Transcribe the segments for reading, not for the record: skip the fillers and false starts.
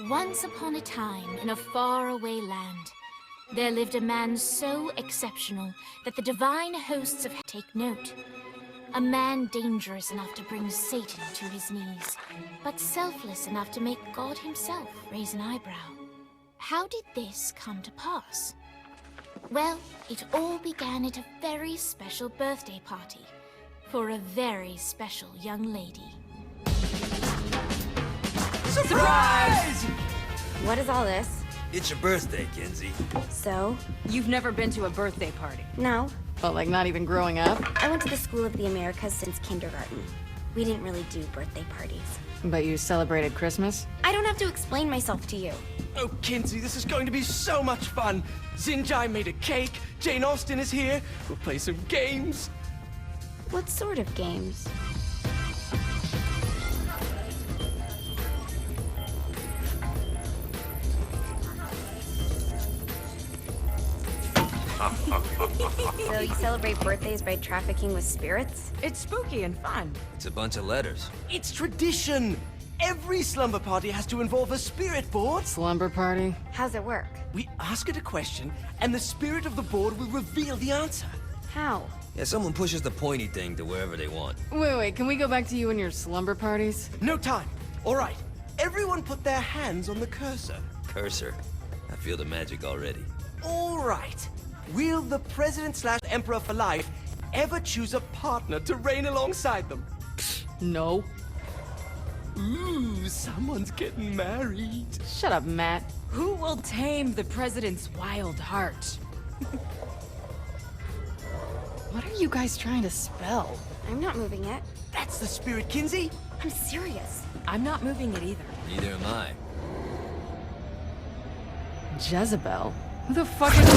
Once upon a time, in a faraway land, there lived a man so exceptional that the divine hosts of take note. A man dangerous enough to bring Satan to his knees, but selfless enough to make God himself raise an eyebrow. How did this come to pass? Well, it all began at a very special birthday party for a very special young lady. Surprise! What is all this? It's your birthday, Kinsey. So? You've never been to a birthday party? No. But like not even growing up? I went to the School of the Americas since kindergarten. We didn't really do birthday parties. But you celebrated Christmas? I don't have to explain myself to you. Oh, Kinsey, this is going to be so much fun. Xinjai made a cake, Jane Austen is here, we'll play some games. What sort of games? So you celebrate birthdays by trafficking with spirits? It's spooky and fun. It's a bunch of letters. It's tradition. Every slumber party has to involve a spirit board. Slumber party? How's it work? We ask it a question, and the spirit of the board will reveal the answer. How? Yeah, someone pushes the pointy thing to wherever they want. Wait, can we go back to you and your slumber parties? No time. All right. Everyone put their hands on the cursor. Cursor. I feel the magic already. All right. Will the president/emperor for life ever choose a partner to reign alongside them? No. Ooh, someone's getting married. Shut up, Matt. Who will tame the president's wild heart? What are you guys trying to spell? I'm not moving it. That's the spirit, Kinsey. I'm serious. I'm not moving it either. Neither am I. Jezebel? Who the fuck is...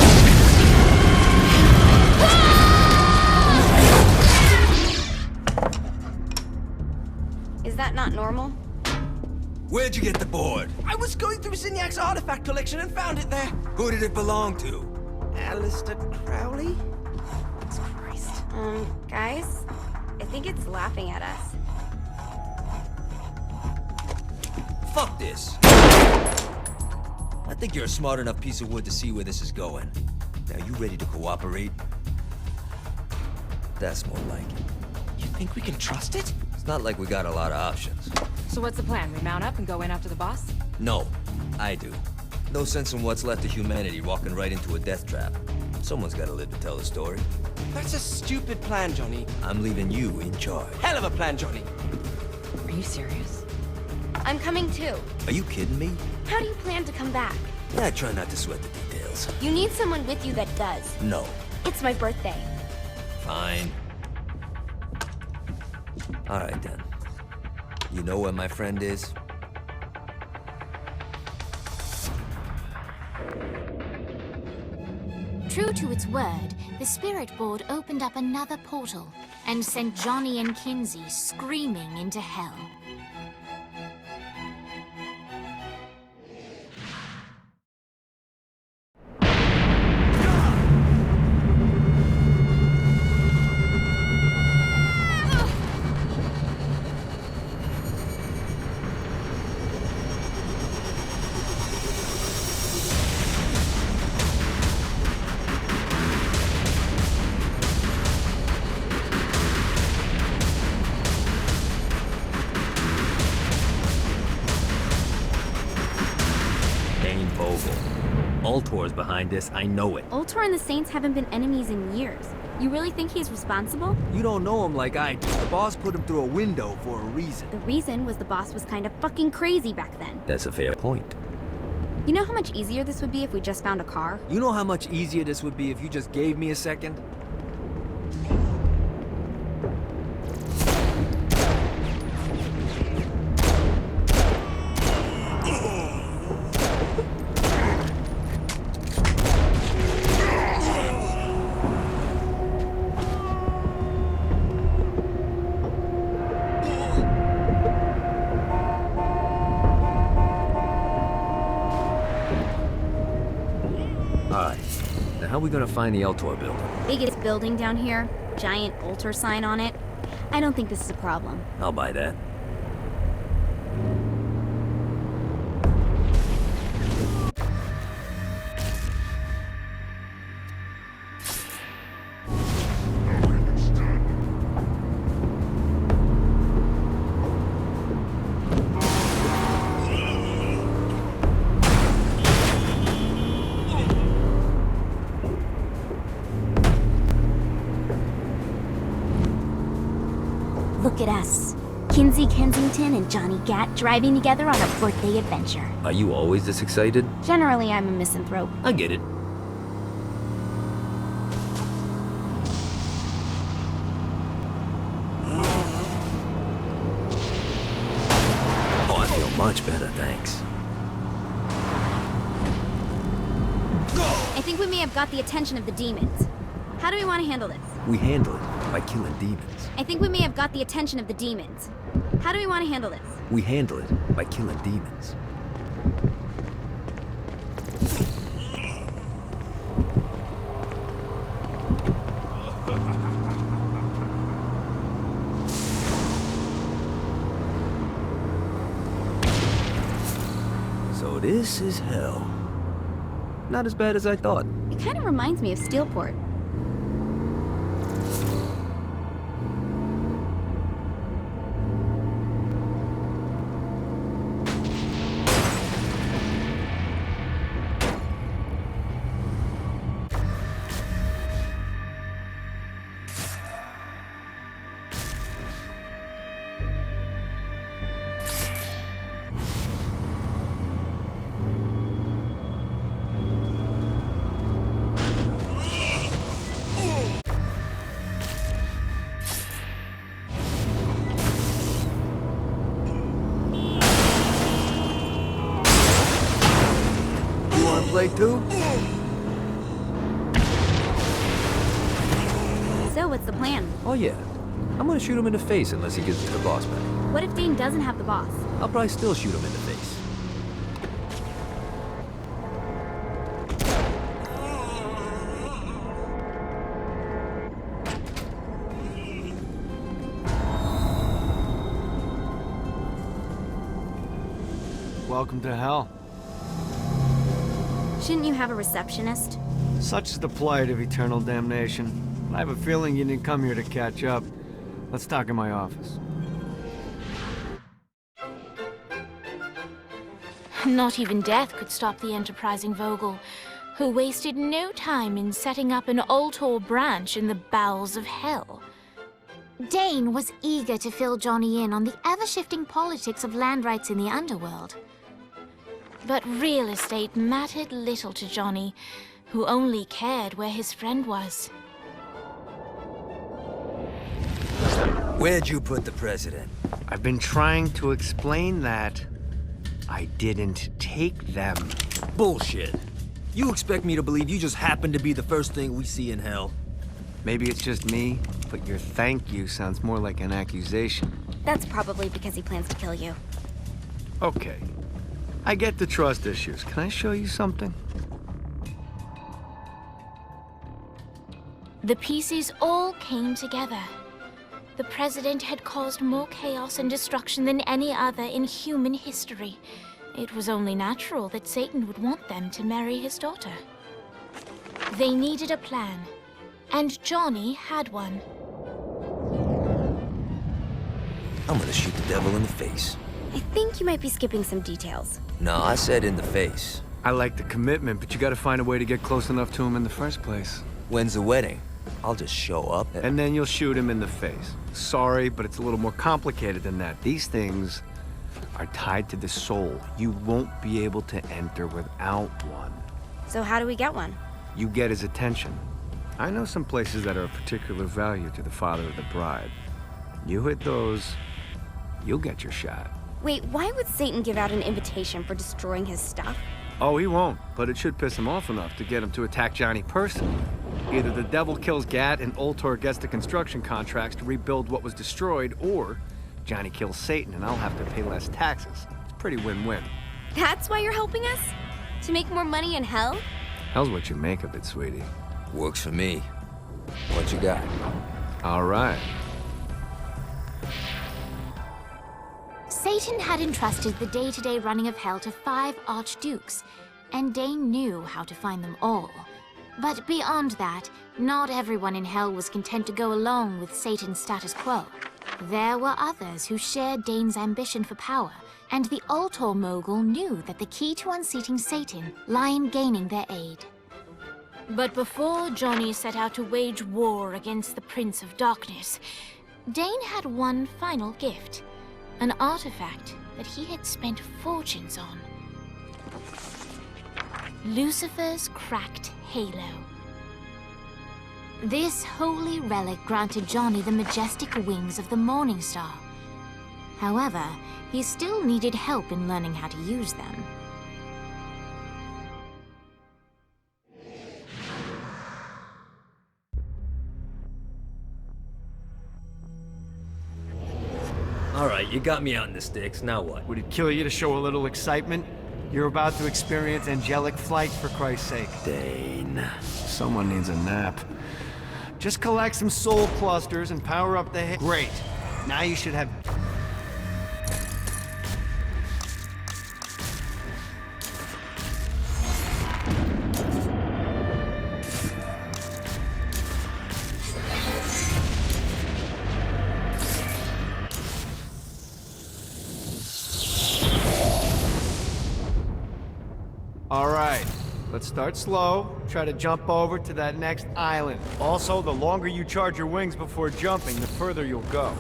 Is that not normal? Where'd you get the board? I was going through Zinniac's artifact collection and found it there. Who did it belong to? Alistair Crowley? Christ. Guys? I think it's laughing at us. Fuck this. I think you're a smart enough piece of wood to see where this is going. Now, you ready to cooperate? That's more like it. You think we can trust it? It's not like we got a lot of options. So what's the plan? We mount up and go in after the boss? No, I do. No sense in what's left of humanity walking right into a death trap. Someone's gotta live to tell the story. That's a stupid plan, Johnny. I'm leaving you in charge. Hell of a plan, Johnny. Are you serious? I'm coming too. Are you kidding me? How do you plan to come back? Yeah, I try not to sweat the details. You need someone with you that does. No. It's my birthday. Fine. All right, then. You know where my friend is? True to its word, the spirit board opened up another portal and sent Johnny and Kinsey screaming into hell. Ultor's behind this, I know it. Ultor and the Saints haven't been enemies in years. You really think he's responsible? You don't know him like I do. The boss put him through a window for a reason. The reason was the boss was kind of fucking crazy back then. That's a fair point. You know how much easier this would be if we just found a car? You know how much easier this would be if you just gave me a second? How are we gonna find the Ultor building? Biggest building down here, giant Ultor sign on it. I don't think this is a problem. I'll buy that. Kinsey Kensington and Johnny Gat driving together on a birthday adventure. Are you always this excited? Generally, I'm a misanthrope. I get it. Oh, I feel much better, thanks. I think we may have got the attention of the demons. How do we want to handle this? We handle it by killing demons. I think we may have got the attention of the demons. How do we want to handle this? We handle it by killing demons. So this is hell. Not as bad as I thought. It kind of reminds me of Steelport. Play too? So, what's the plan? Oh yeah. I'm gonna shoot him in the face unless he gives me the boss back. What if Dane doesn't have the boss? I'll probably still shoot him in the face. Welcome to hell. Shouldn't you have a receptionist? Such is the plight of eternal damnation. I have a feeling you didn't come here to catch up. Let's talk in my office. Not even death could stop the enterprising Vogel, who wasted no time in setting up an Ultor branch in the bowels of hell. Dane was eager to fill Johnny in on the ever-shifting politics of land rights in the underworld. But real estate mattered little to Johnny, who only cared where his friend was. Where'd you put the president? I've been trying to explain that. I didn't take them. Bullshit. You expect me to believe you just happened to be the first thing we see in hell? Maybe it's just me, but your thank you sounds more like an accusation. That's probably because he plans to kill you. Okay. I get the trust issues. Can I show you something? The pieces all came together. The president had caused more chaos and destruction than any other in human history. It was only natural that Satan would want them to marry his daughter. They needed a plan, and Johnny had one. I'm gonna shoot the devil in the face. I think you might be skipping some details. No, I said in the face. I like the commitment, but you gotta find a way to get close enough to him in the first place. When's the wedding? I'll just show up And then you'll shoot him in the face. Sorry, but it's a little more complicated than that. These things are tied to the soul. You won't be able to enter without one. So how do we get one? You get his attention. I know some places that are of particular value to the father of the bride. You hit those, you'll get your shot. Wait, why would Satan give out an invitation for destroying his stuff? Oh, he won't, but it should piss him off enough to get him to attack Johnny personally. Either the devil kills Gat and Ultor gets the construction contracts to rebuild what was destroyed, or Johnny kills Satan and I'll have to pay less taxes. It's pretty win-win. That's why you're helping us? To make more money in hell? Hell's what you make of it, sweetie. Works for me. What you got? All right. Satan had entrusted the day-to-day running of hell to 5 archdukes, and Dane knew how to find them all. But beyond that, not everyone in hell was content to go along with Satan's status quo. There were others who shared Dane's ambition for power, and the Ultor mogul knew that the key to unseating Satan lay in gaining their aid. But before Johnny set out to wage war against the Prince of Darkness, Dane had one final gift. an artifact that he had spent fortunes on. Lucifer's cracked halo. This holy relic granted Johnny the majestic wings of the Morning Star. However, he still needed help in learning how to use them. Alright, you got me out in the sticks, now what? Would it kill you to show a little excitement? You're about to experience angelic flight, for Christ's sake. Dane. Someone needs a nap. Just collect some soul clusters and power up the hit. Great. Now you should have... All right, let's start slow. Try to jump over to that next island. Also, the longer you charge your wings before jumping, the further you'll go.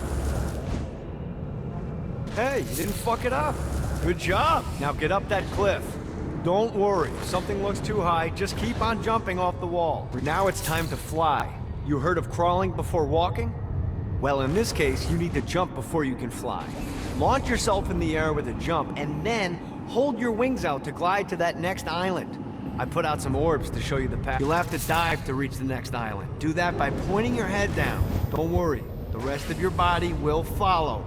Hey, you didn't fuck it up. Good job. Now get up that cliff. Don't worry, if something looks too high, just keep on jumping off the wall. Now it's time to fly. You heard of crawling before walking? Well, in this case, you need to jump before you can fly. Launch yourself in the air with a jump, and then hold your wings out to glide to that next island. I put out some orbs to show you the path. You'll have to dive to reach the next island. Do that by pointing your head down. Don't worry, the rest of your body will follow.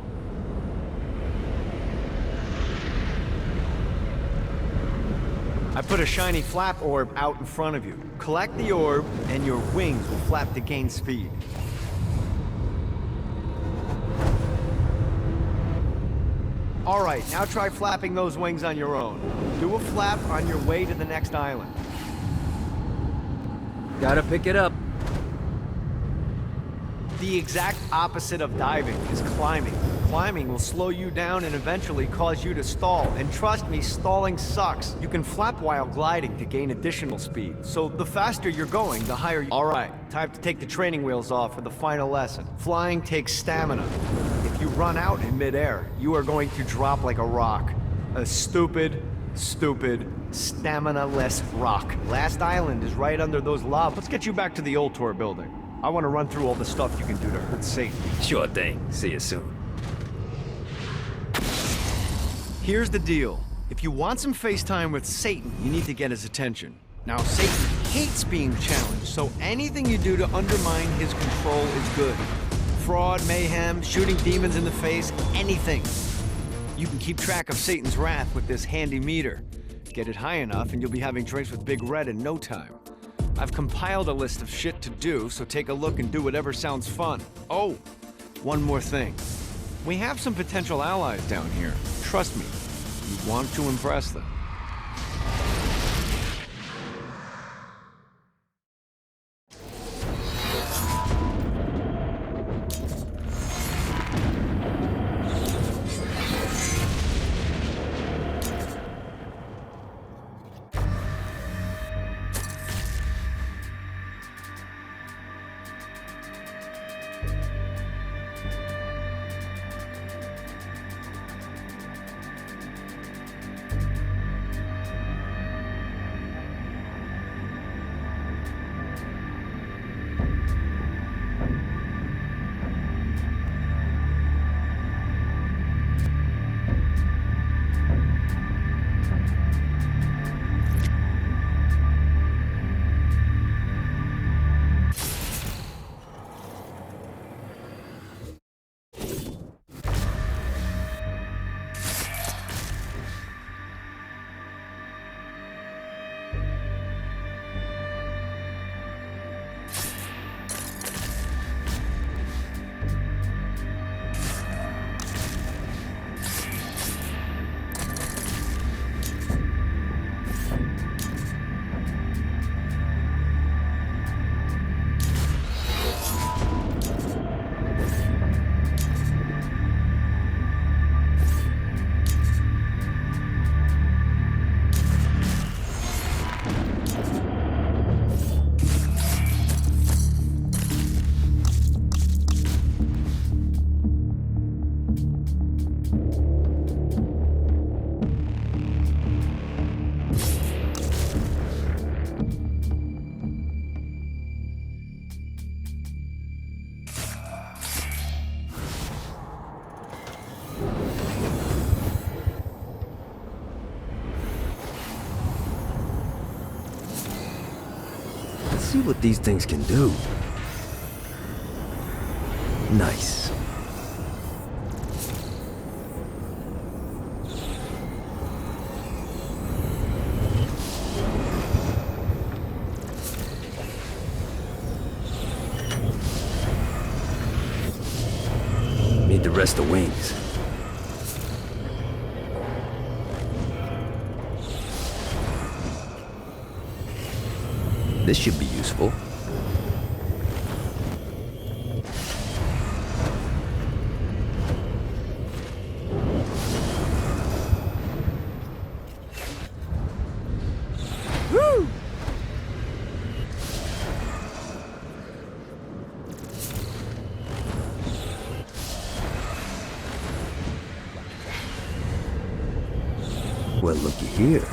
I put a shiny flap orb out in front of you. Collect the orb, and your wings will flap to gain speed. All right, now try flapping those wings on your own. Do a flap on your way to the next island. Gotta pick it up. The exact opposite of diving is climbing. Climbing will slow you down and eventually cause you to stall. And trust me, stalling sucks. You can flap while gliding to gain additional speed. So the faster you're going, the higher you... All right, time to take the training wheels off for the final lesson. Flying takes stamina. If you run out in midair, you are going to drop like a rock. A stupid, stamina-less rock. Last island is right under those lava. Let's get you back to the Old Tor building. I want to run through all the stuff you can do to hurt Satan. Sure thing. See you soon. Here's the deal. If you want some FaceTime with Satan, you need to get his attention. Now, Satan hates being challenged, so anything you do to undermine his control is good. Fraud, mayhem, shooting demons in the face, anything. You can keep track of Satan's wrath with this handy meter. Get it high enough and you'll be having drinks with Big Red in no time. I've compiled a list of shit to do, so take a look and do whatever sounds fun. Oh, one more thing. We have some potential allies down here. Trust me, you want to impress them. Let's see what these things can do. Nice. Need to rest the wings. This should be useful. Woo! Well, looky here.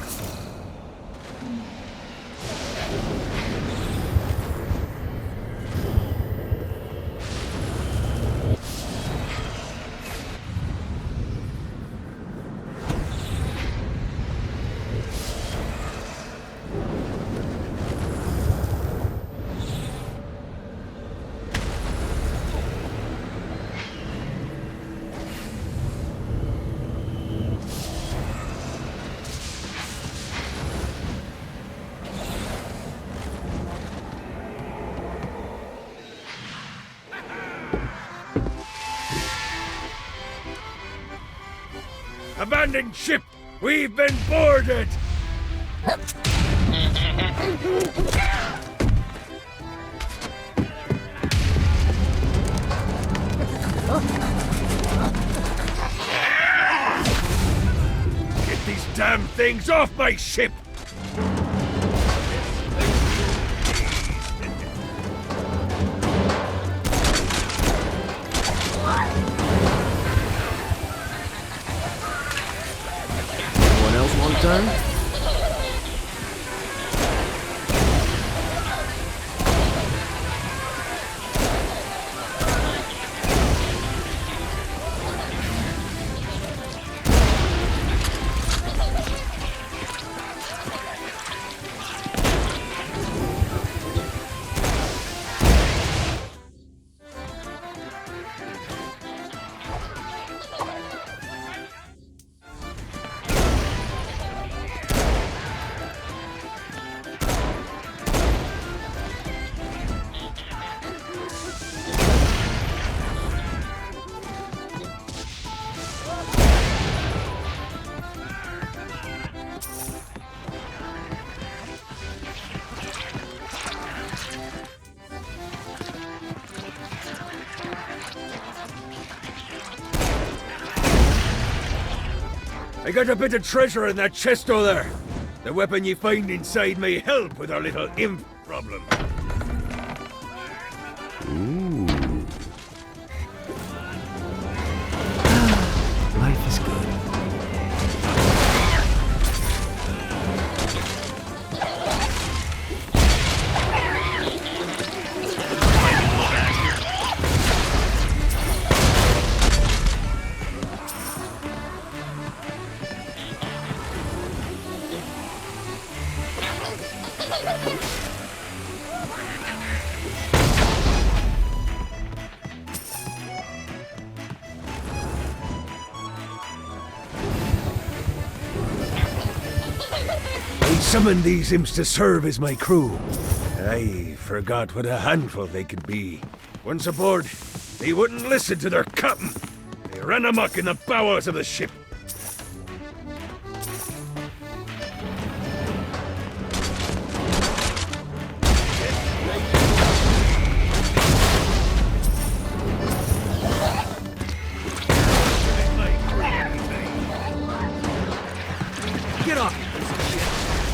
Abandoned ship! We've been boarded! Get these damn things off my ship! Anyone else want a turn? I got a bit of treasure in that chest over there. The weapon you find inside may help with our little imp problem. Life is good. I summoned these imps to serve as my crew. I forgot what a handful they could be. Once aboard, they wouldn't listen to their captain. They ran amok in the bowels of the ship. Get off!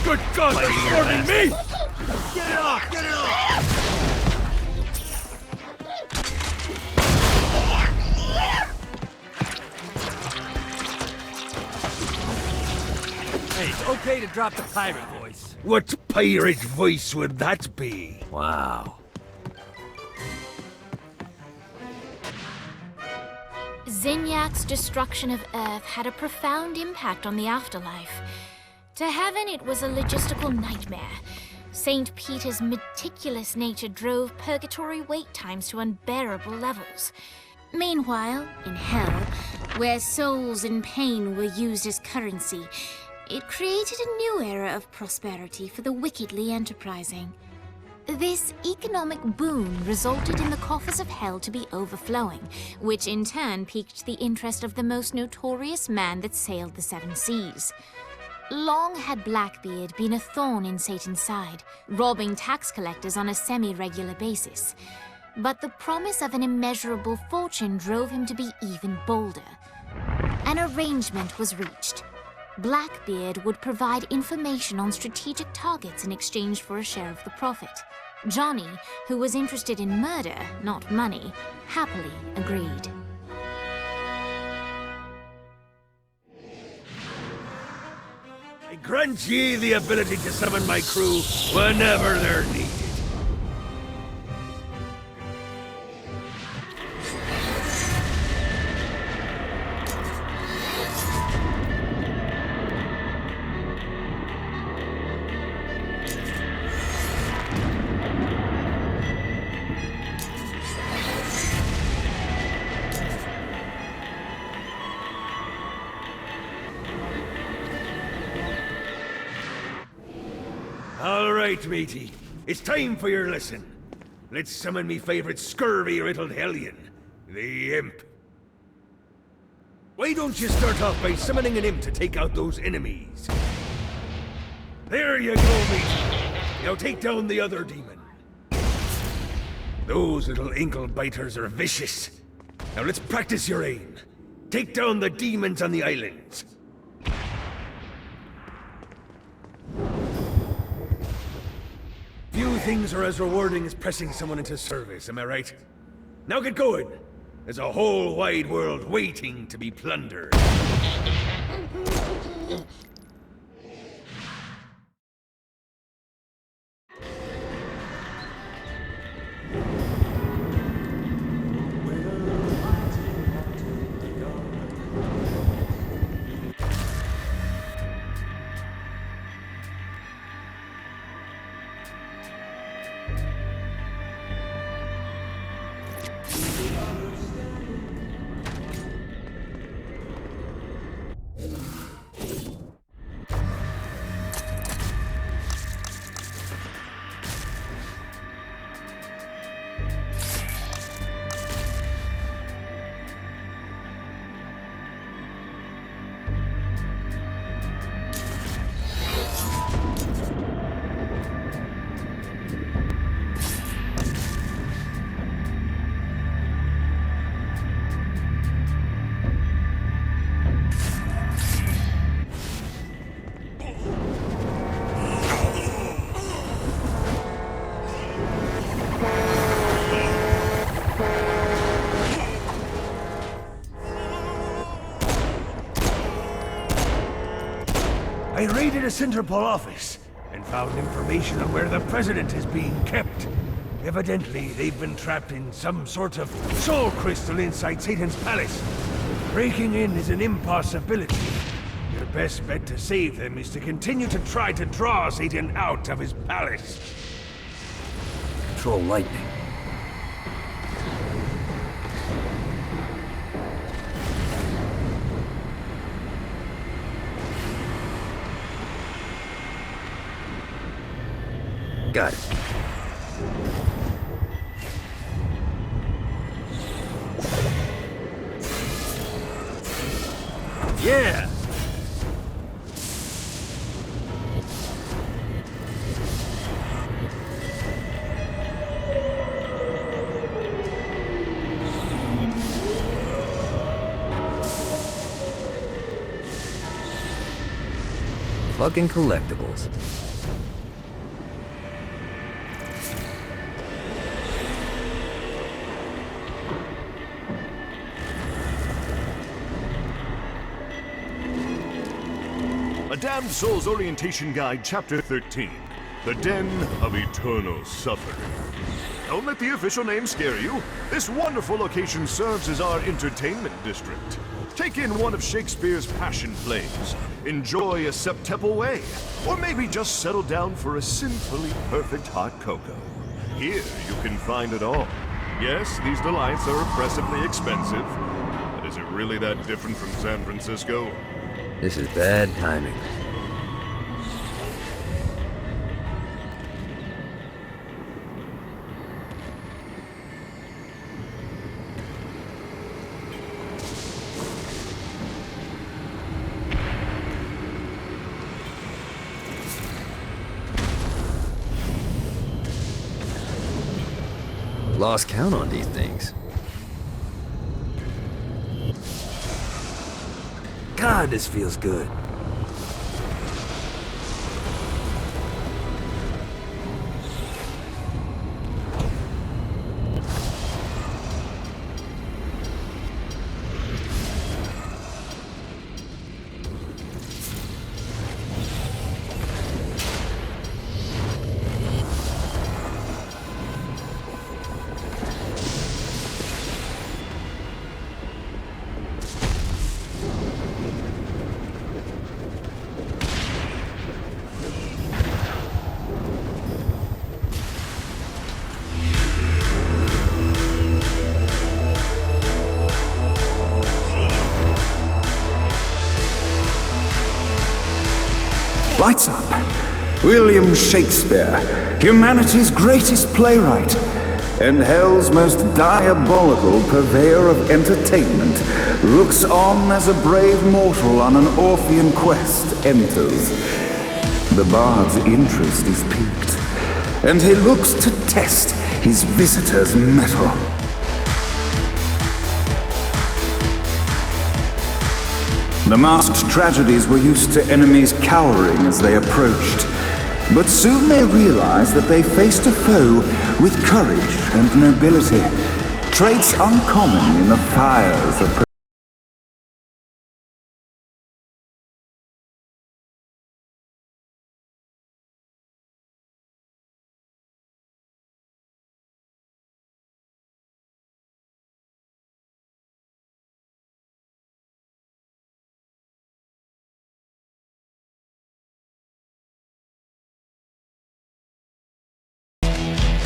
Good God, they're swarming me! Get it off! Get it off! Hey, it's okay to drop the pirate voice. What pirate voice would that be? Wow. Zinyak's destruction of Earth had a profound impact on the afterlife. To heaven, it was a logistical nightmare. St. Peter's meticulous nature drove purgatory wait times to unbearable levels. Meanwhile, in hell, where souls in pain were used as currency, it created a new era of prosperity for the wickedly enterprising. This economic boom resulted in the coffers of hell to be overflowing, which in turn piqued the interest of the most notorious man that sailed the seven seas. Long had Blackbeard been a thorn in Satan's side, robbing tax collectors on a semi-regular basis. But the promise of an immeasurable fortune drove him to be even bolder. An arrangement was reached. Blackbeard would provide information on strategic targets in exchange for a share of the profit. Johnny, who was interested in murder, not money, happily agreed. I grant ye the ability to summon my crew whenever they're needed. All right, matey. It's time for your lesson. Let's summon me favorite scurvy-riddled hellion, the Imp. Why don't you start off by summoning an Imp to take out those enemies? There you go, matey. Now take down the other demon. Those little ankle biters are vicious. Now let's practice your aim. Take down the demons on the islands. Few things are as rewarding as pressing someone into service, am I right? Now get going! There's a whole wide world waiting to be plundered. I raided a Sinterpol office and found information on where the President is being kept. Evidently, they've been trapped in some sort of soul crystal inside Satan's palace. Breaking in is an impossibility. Your best bet to save them is to continue to try to draw Satan out of his palace. Control lightning. Got it. Yeah! Fucking collectibles. A Damned Souls Orientation Guide, Chapter 13. The Den of Eternal Suffering. Don't let the official name scare you. This wonderful location serves as our entertainment district. Take in one of Shakespeare's passion plays. Enjoy a Septemple Way. Or maybe just settle down for a sinfully perfect hot cocoa. Here you can find it all. Yes, these delights are oppressively expensive. But is it really that different from San Francisco? This is bad timing. Lost count on these things. God, this feels good. Lights up. William Shakespeare, humanity's greatest playwright, and hell's most diabolical purveyor of entertainment, looks on as a brave mortal on an Orphean quest enters. The bard's interest is piqued, and he looks to test his visitor's mettle. The masked tragedies were used to enemies cowering as they approached, but soon they realized that they faced a foe with courage and nobility, traits uncommon in the fires of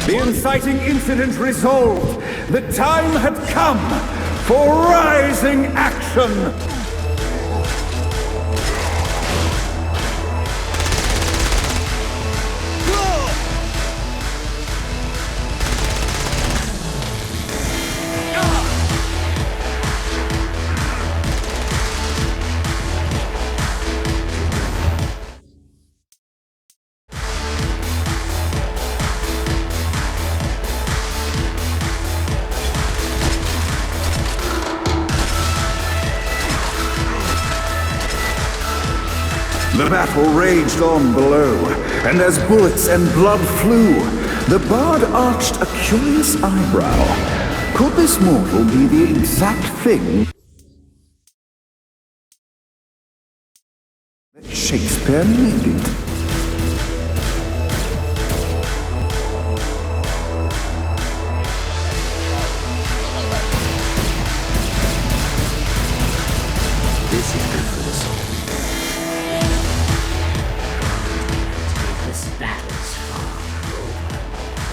The inciting incident resolved. The time had come for rising action. The battle raged on below, and as bullets and blood flew, the bard arched a curious eyebrow. Could this mortal be the exact thing that Shakespeare needed? This is good for the soul. Battle's far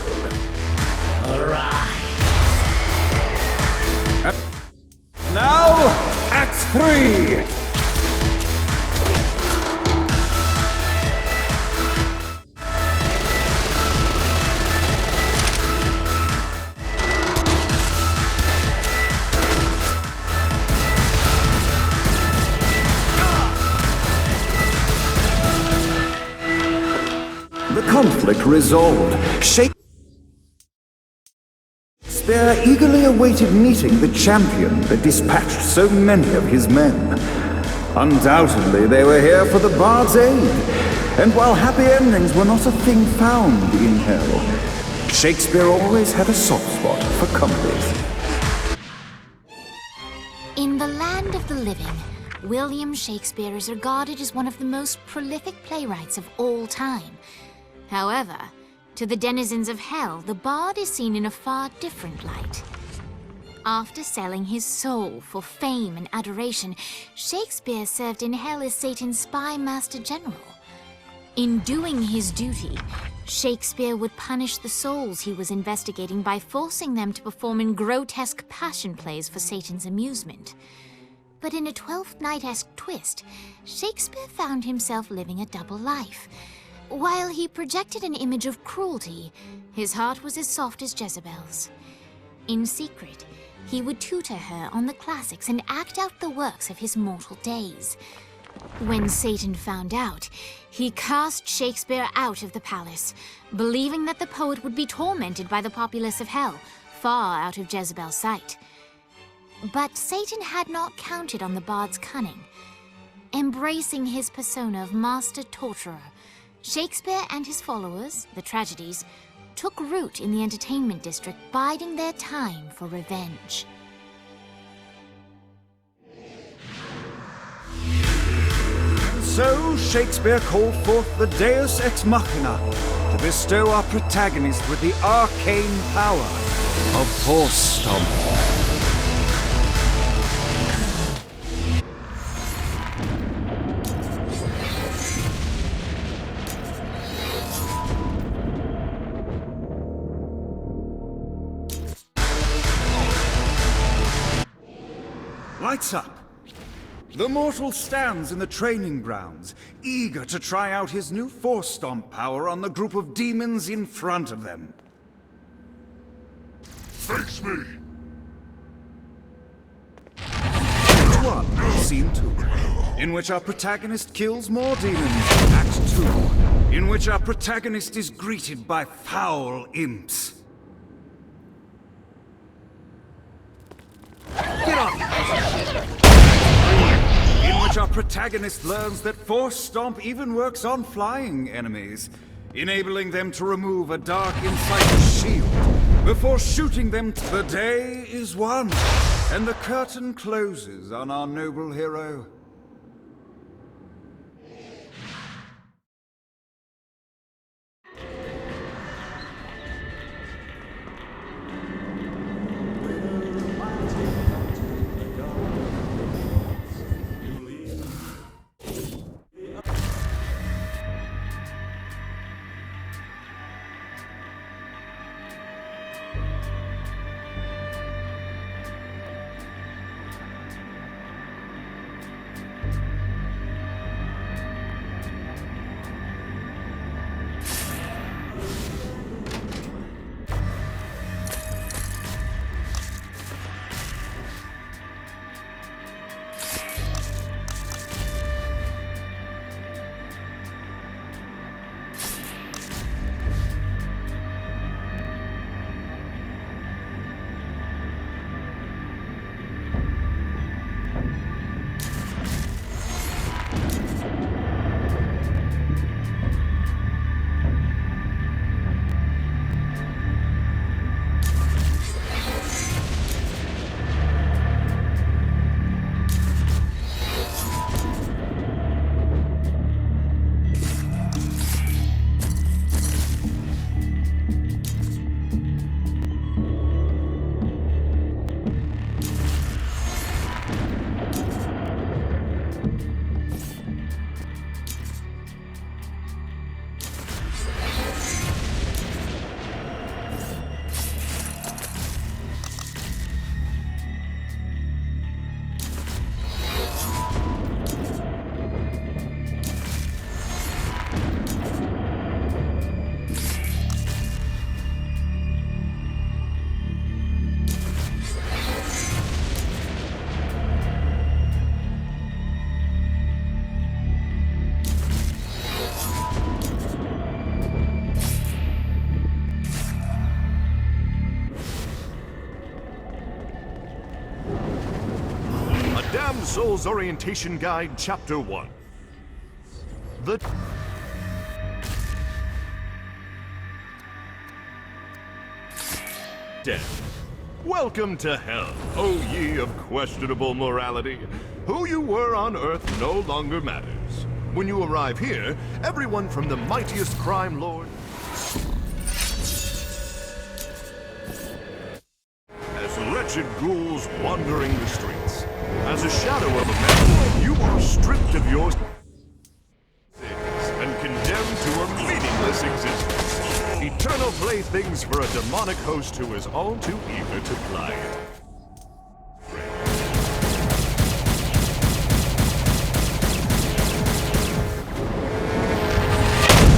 over. Arise! Now, Act 3! The conflict resolved. Shakespeare eagerly awaited meeting the champion that dispatched so many of his men. Undoubtedly, they were here for the bard's aid, and while happy endings were not a thing found in hell, Shakespeare always had a soft spot for comedies. In the land of the living, William Shakespeare is regarded as one of the most prolific playwrights of all time. However, to the denizens of hell, the bard is seen in a far different light. After selling his soul for fame and adoration, Shakespeare served in hell as Satan's spy master general. In doing his duty, Shakespeare would punish the souls he was investigating by forcing them to perform in grotesque passion plays for Satan's amusement. But in a Twelfth Night-esque twist, Shakespeare found himself living a double life. While he projected an image of cruelty, his heart was as soft as Jezebel's. In secret, he would tutor her on the classics and act out the works of his mortal days. When Satan found out, he cast Shakespeare out of the palace, believing that the poet would be tormented by the populace of hell, far out of Jezebel's sight. But Satan had not counted on the bard's cunning. Embracing his persona of master torturer, Shakespeare and his followers, the tragedies, took root in the entertainment district, biding their time for revenge. So Shakespeare called forth the Deus Ex Machina to bestow our protagonist with the arcane power of Force Stomp. Lights up. The mortal stands in the training grounds, eager to try out his new Force Stomp power on the group of demons in front of them. Face me! Act 1, Scene 2, in which our protagonist kills more demons. Act 2, in which our protagonist is greeted by foul imps. Get off! In which our protagonist learns that Force Stomp even works on flying enemies, enabling them to remove a dark Insider's shield before shooting them. The day is won, and the curtain closes on our noble hero. Soul's Orientation Guide, Chapter 1. The... Den. Welcome to hell, O ye of questionable morality. Who you were on Earth no longer matters. When you arrive here, everyone from the mightiest crime lord as wretched ghouls wandering the streets. As a shadow of a man, you are stripped of your things and condemned to a meaningless existence. Eternal playthings for a demonic host who is all too eager to ply it.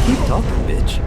Keep talking, bitch.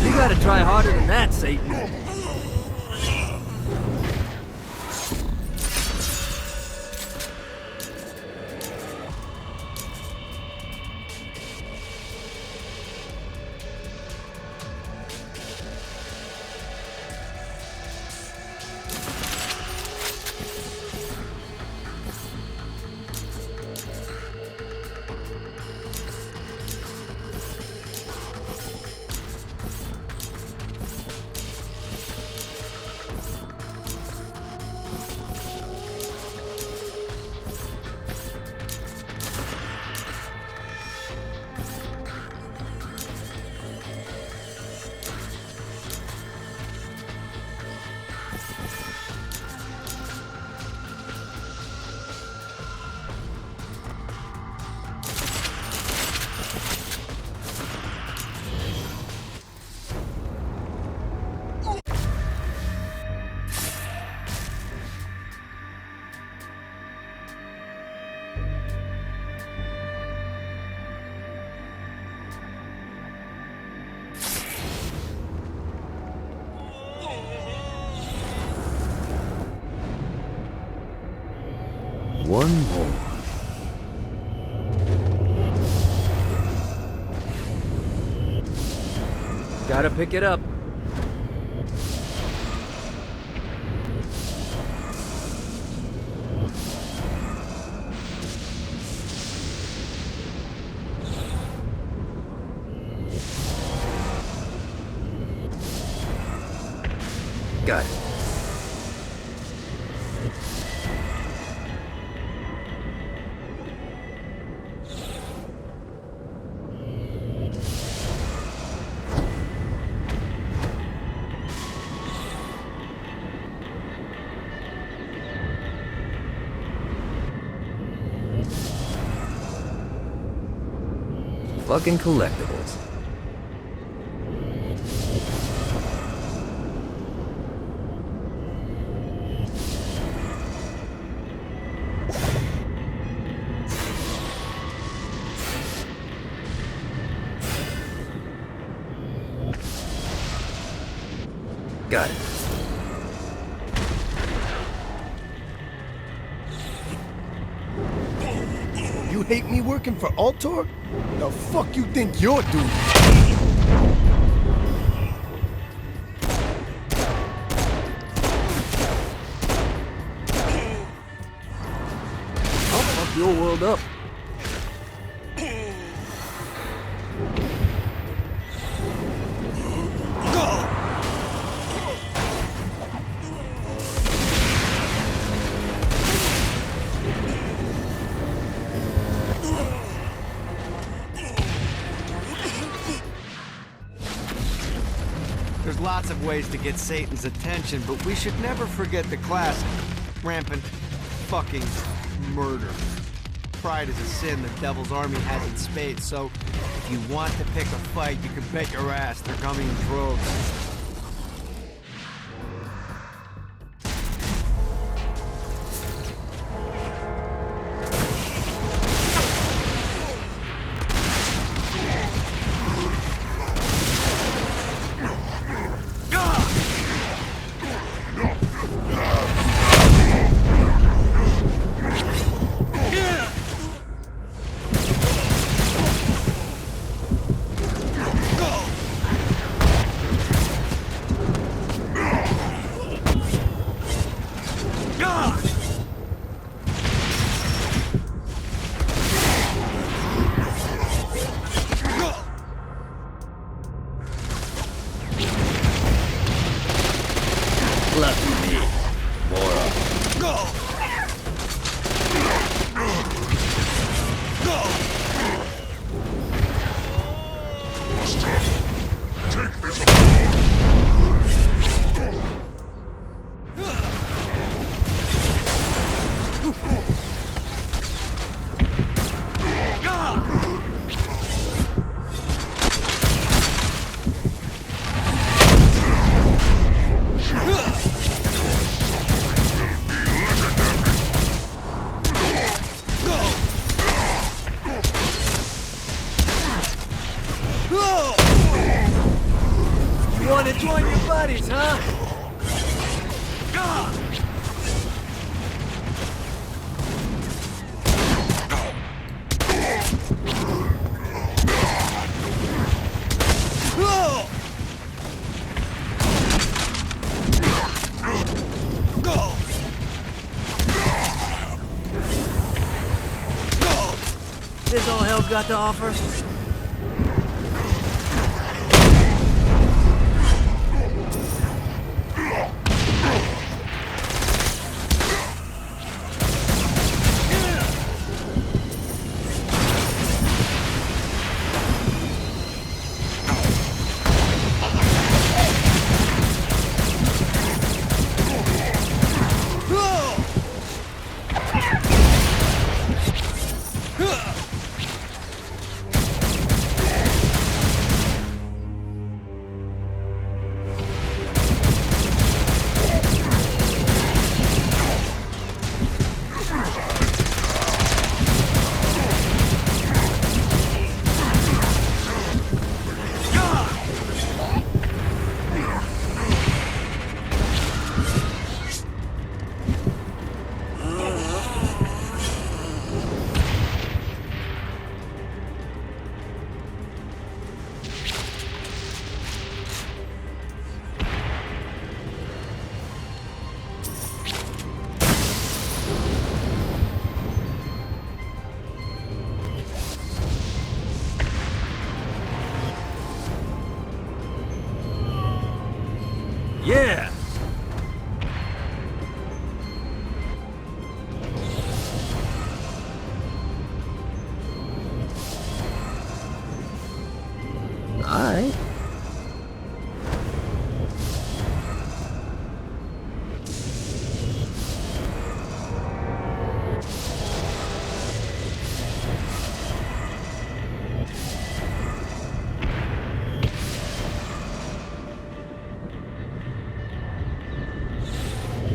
You gotta try harder than that, Satan. One more. Gotta pick it up. Got it. Fucking collectibles. Got it. You hate me working for Ultor? The fuck you think you're doing? I'll fuck your world up. There's lots of ways to get Satan's attention, but we should never forget the classic. Rampant fucking murder. Pride is a sin the Devil's Army has in spades, so if you want to pick a fight, you can bet your ass they're coming in droves. You wanna join your buddies, huh? This all hell's got to offer? Yeah! Alright.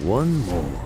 One more.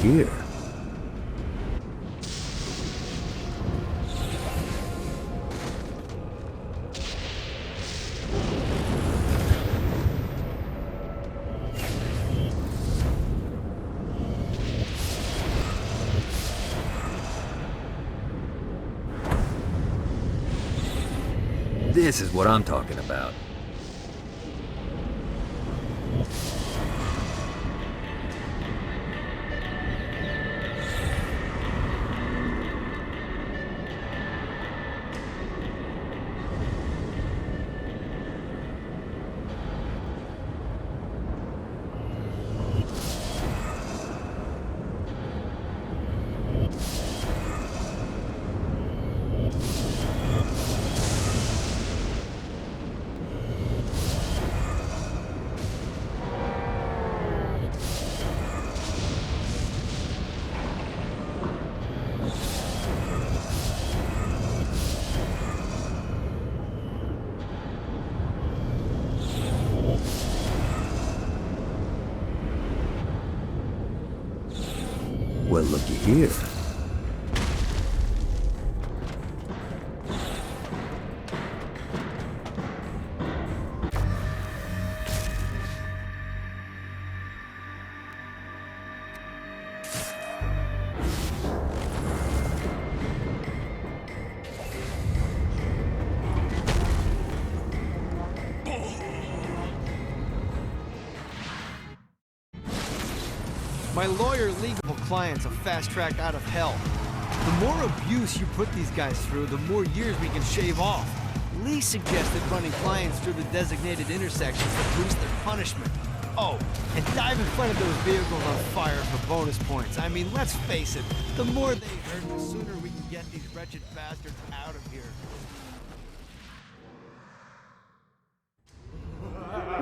here? This is what I'm talking about. Well, looky here. My lawyer legal client's a fast track out of hell. The more abuse you put these guys through, the more years we can shave off. Lee suggested running clients through the designated intersections to boost their punishment. Oh, and dive in front of those vehicles on fire for bonus points. I mean, let's face it, the more they hurt, the sooner we can get these wretched bastards out of here.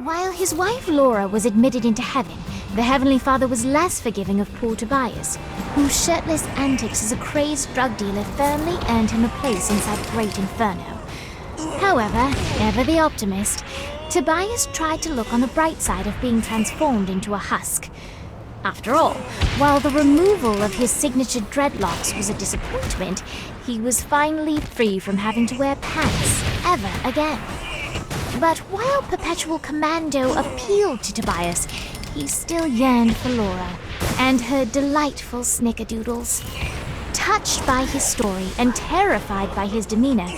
While his wife Laura was admitted into heaven, the Heavenly Father was less forgiving of poor Tobias, whose shirtless antics as a crazed drug dealer firmly earned him a place inside Great Inferno. However, ever the optimist, Tobias tried to look on the bright side of being transformed into a husk. After all, while the removal of his signature dreadlocks was a disappointment, he was finally free from having to wear pants ever again. But while Perpetual Commando appealed to Tobias, he still yearned for Laura and her delightful snickerdoodles. Touched by his story and terrified by his demeanor,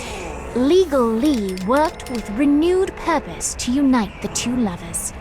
Legal Lee worked with renewed purpose to unite the two lovers.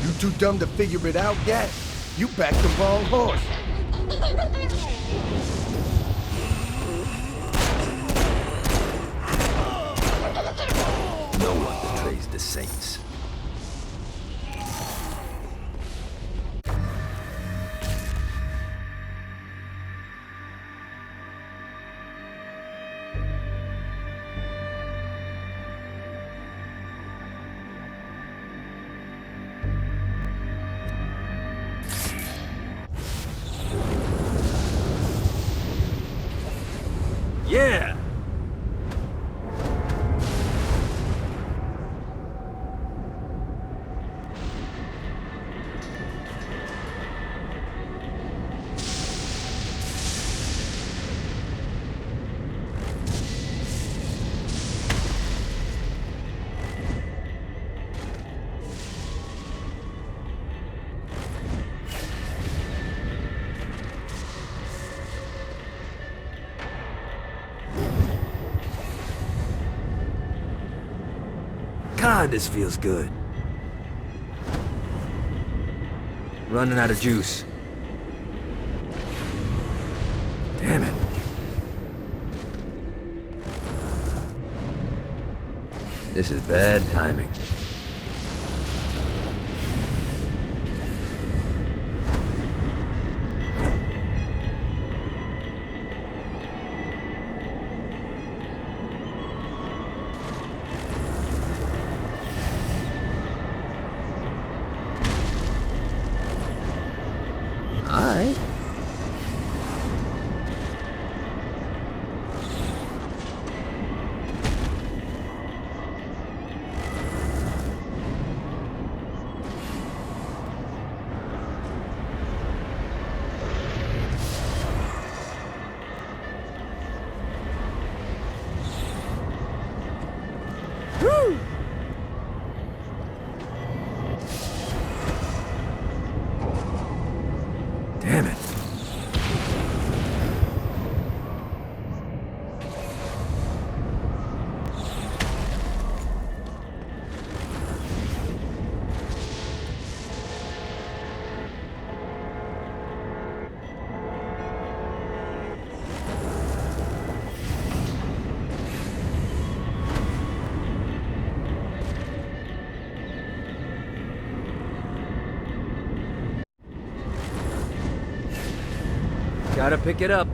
You too dumb to figure it out yet? You backed the wrong horse. No one betrays the Saints. Yeah! God, this feels good. Running out of juice. Damn it. This is bad timing. Aye. Damn it. Gotta pick it up.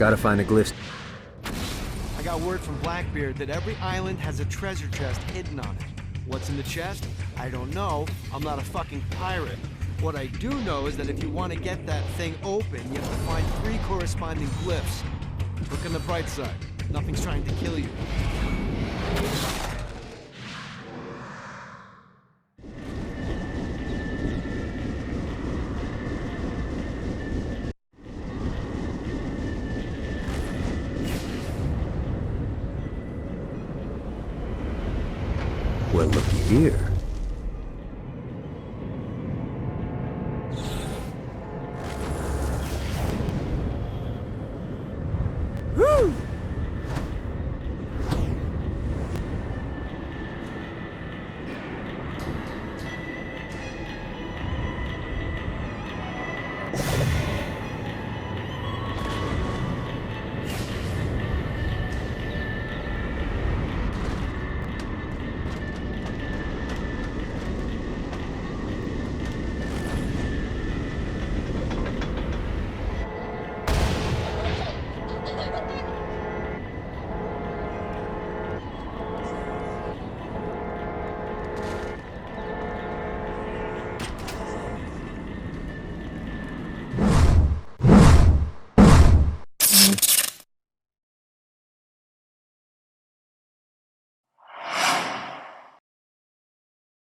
Gotta find the glyphs. I got word from Blackbeard that every island has a treasure chest hidden on it. What's in the chest? I don't know. I'm not a fucking pirate. What I do know is that if you want to get that thing open, you have to find 3 corresponding glyphs. Look on the bright side. Nothing's trying to kill you. Well, looky here.